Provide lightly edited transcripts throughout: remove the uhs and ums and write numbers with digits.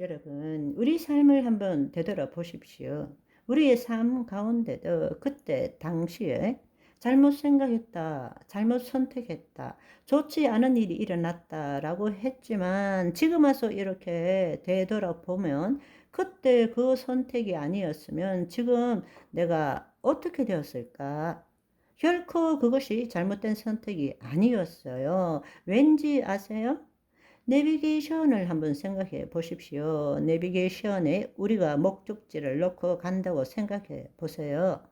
여러분, 우리 삶을 한번 되돌아보십시오. 우리의 삶 가운데도 그때 당시에 잘못 생각했다, 잘못 선택했다, 좋지 않은 일이 일어났다라고 했지만 지금 와서 이렇게 되돌아보면 그때 그 선택이 아니었으면 지금 내가 어떻게 되었을까? 결코 그것이 잘못된 선택이 아니었어요. 왠지 아세요? 내비게이션을 한번 생각해 보십시오. 내비게이션에 우리가 목적지를 놓고 간다고 생각해 보세요.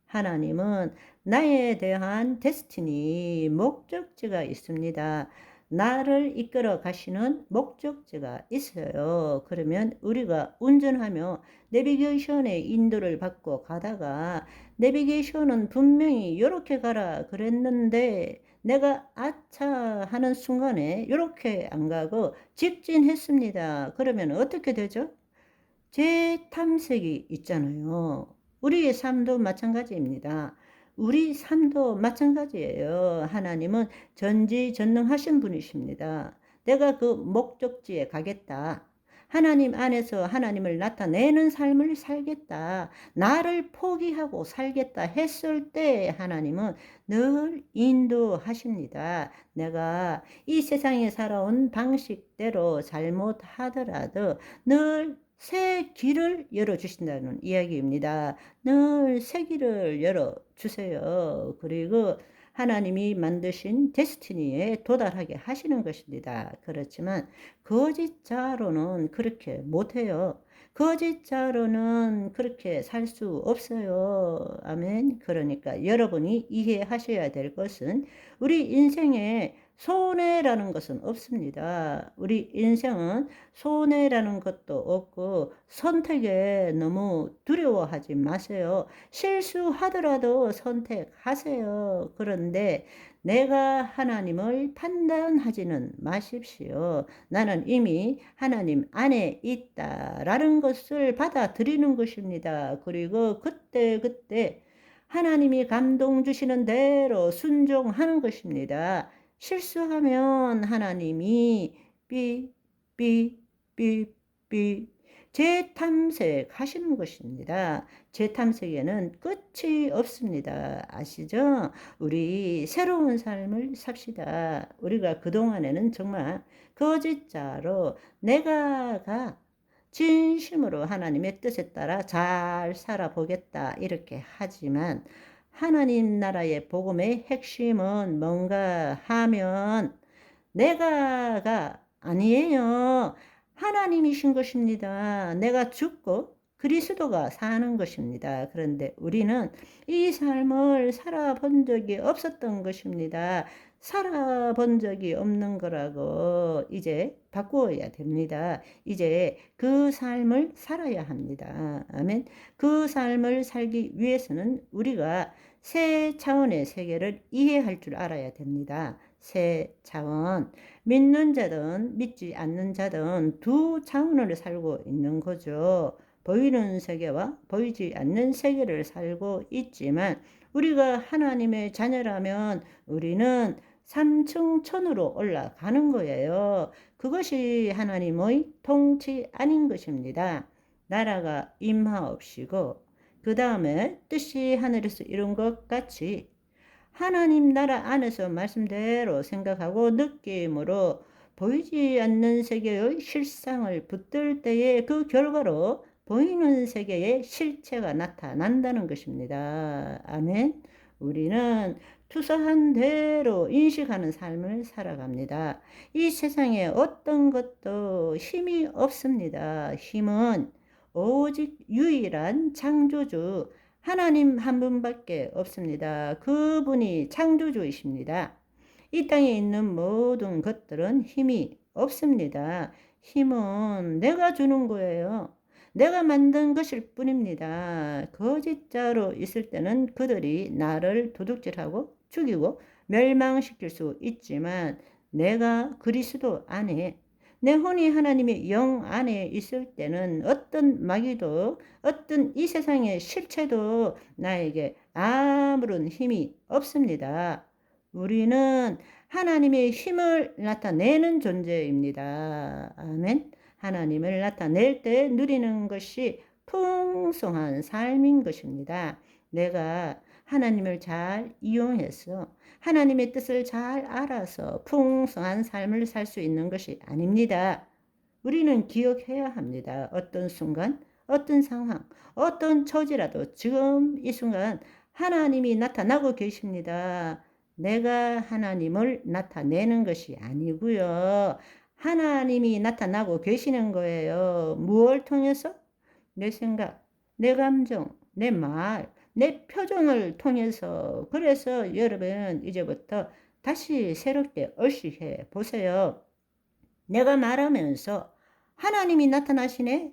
하나님은 나에 대한 데스티니, 목적지가 있습니다. 나를 이끌어 가시는 목적지가 있어요. 그러면 우리가 운전하며 내비게이션의 인도를 받고 가다가 내비게이션은 분명히 이렇게 가라 그랬는데 내가 아차 하는 순간에 이렇게 안 가고 직진했습니다. 그러면 어떻게 되죠? 재탐색이 있잖아요. 우리의 삶도 마찬가지입니다. 우리 삶도 마찬가지예요. 하나님은 전지전능하신 분이십니다. 내가 그 목적지에 가겠다. 하나님 안에서 하나님을 나타내는 삶을 살겠다. 나를 포기하고 살겠다 했을 때 하나님은 늘 인도하십니다. 내가 이 세상에 살아온 방식대로 잘못하더라도 늘 새 길을 열어주신다는 이야기입니다. 늘 새 길을 열어주세요. 그리고 하나님이 만드신 데스티니에 도달하게 하시는 것입니다. 그렇지만 거짓자로는 그렇게 못해요. 거짓자로는 그렇게 살 수 없어요. 아멘. 그러니까 여러분이 이해하셔야 될 것은 우리 인생에 손해라는 것은 없습니다. 우리 인생은 손해라는 것도 없고 선택에 너무 두려워하지 마세요. 실수하더라도 선택하세요. 그런데 내가 하나님을 판단하지는 마십시오. 나는 이미 하나님 안에 있다라는 것을 받아들이는 것입니다. 그리고 그때 하나님이 감동 주시는 대로 순종하는 것입니다. 실수하면 하나님이 삐 재탐색하시는 것입니다. 재탐색에는 끝이 없습니다. 아시죠? 우리 새로운 삶을 삽시다. 우리가 그동안에는 정말 거짓자로 내가가 진심으로 하나님의 뜻에 따라 잘 살아보겠다 이렇게 하지만 하나님 나라의 복음의 핵심은 뭔가 하면 내가가 아니에요. 하나님이신 것입니다. 내가 죽고 그리스도가 사는 것입니다. 그런데 우리는 이 삶을 살아본 적이 없었던 것입니다. 살아본 적이 없는 거라고 이제 바꾸어야 됩니다. 이제 그 삶을 살아야 합니다. 아멘. 그 삶을 살기 위해서는 우리가 새 차원의 세계를 이해할 줄 알아야 됩니다. 새 차원. 믿는 자든 믿지 않는 자든 두 차원을 살고 있는 거죠. 보이는 세계와 보이지 않는 세계를 살고 있지만 우리가 하나님의 자녀라면 우리는 3층 천으로 올라가는 거예요. 그것이 하나님의 통치 아닌 것입니다. 나라가 임하옵시고 그 다음에 뜻이 하늘에서 이룬 것 같이 하나님 나라 안에서 말씀대로 생각하고 느낌으로 보이지 않는 세계의 실상을 붙들 때에 그 결과로 보이는 세계의 실체가 나타난다는 것입니다. 아멘. 우리는 투사한 대로 인식하는 삶을 살아갑니다. 이 세상에 어떤 것도 힘이 없습니다. 힘은 오직 유일한 창조주 하나님 한 분밖에 없습니다. 그분이 창조주이십니다. 이 땅에 있는 모든 것들은 힘이 없습니다. 힘은 내가 주는 거예요. 내가 만든 것일 뿐입니다. 거짓자로 있을 때는 그들이 나를 도둑질하고 죽이고 멸망시킬 수 있지만 내가 그리스도 안에 내 혼이 하나님의 영 안에 있을 때는 어떤 마귀도 어떤 이 세상의 실체도 나에게 아무런 힘이 없습니다. 우리는 하나님의 힘을 나타내는 존재입니다. 아멘. 하나님을 나타낼 때 누리는 것이 풍성한 삶인 것입니다. 내가 하나님을 잘 이용해서 하나님의 뜻을 잘 알아서 풍성한 삶을 살 수 있는 것이 아닙니다. 우리는 기억해야 합니다. 어떤 순간, 어떤 상황, 어떤 처지라도 지금 이 순간 하나님이 나타나고 계십니다. 내가 하나님을 나타내는 것이 아니고요. 하나님이 나타나고 계시는 거예요. 무엇을 통해서? 내 생각, 내 감정, 내 말, 내 표정을 통해서. 그래서 여러분 이제부터 다시 새롭게 의식해 보세요. 내가 말하면서 하나님이 나타나시네?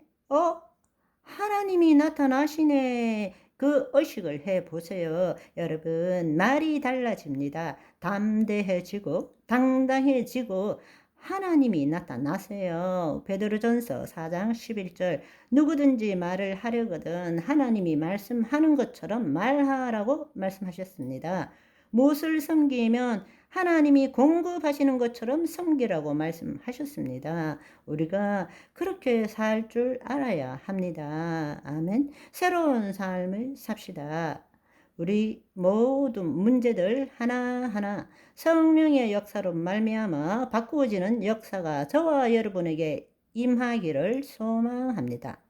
하나님이 나타나시네. 그 의식을 해 보세요. 여러분, 말이 달라집니다. 담대해지고 당당해지고 하나님이 나타나세요. 베드로전서 4장 11절 누구든지 말을 하려거든 하나님이 말씀하는 것처럼 말하라고 말씀하셨습니다. 무엇을 섬기면 하나님이 공급하시는 것처럼 섬기라고 말씀하셨습니다. 우리가 그렇게 살 줄 알아야 합니다. 아멘. 새로운 삶을 삽시다. 우리 모든 문제들 하나하나 성령의 역사로 말미암아 바꾸어지는 역사가 저와 여러분에게 임하기를 소망합니다.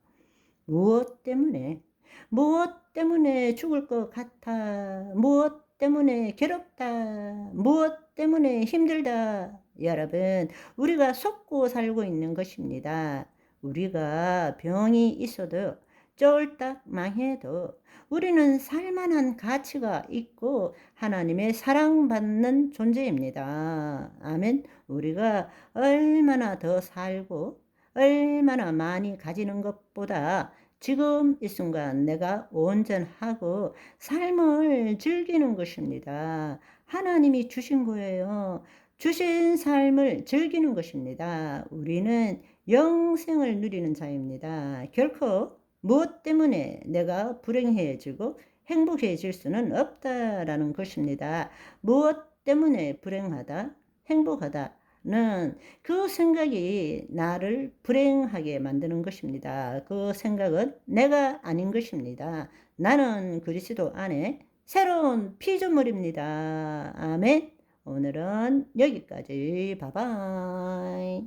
무엇 때문에? 무엇 때문에 죽을 것 같아? 무엇 때문에 괴롭다? 무엇 때문에 힘들다? 여러분, 우리가 속고 살고 있는 것입니다. 우리가 병이 있어도 쫄딱 망해도 우리는 살만한 가치가 있고 하나님의 사랑받는 존재입니다. 아멘. 우리가 얼마나 더 살고 얼마나 많이 가지는 것보다 지금 이 순간 내가 온전하고 삶을 즐기는 것입니다. 하나님이 주신 거예요. 주신 삶을 즐기는 것입니다. 우리는 영생을 누리는 자입니다. 결코 무엇 때문에 내가 불행해지고 행복해질 수는 없다라는 것입니다. 무엇 때문에 불행하다, 행복하다는 그 생각이 나를 불행하게 만드는 것입니다. 그 생각은 내가 아닌 것입니다. 나는 그리스도 안에 새로운 피조물입니다. 아멘. 오늘은 여기까지. 바이바이.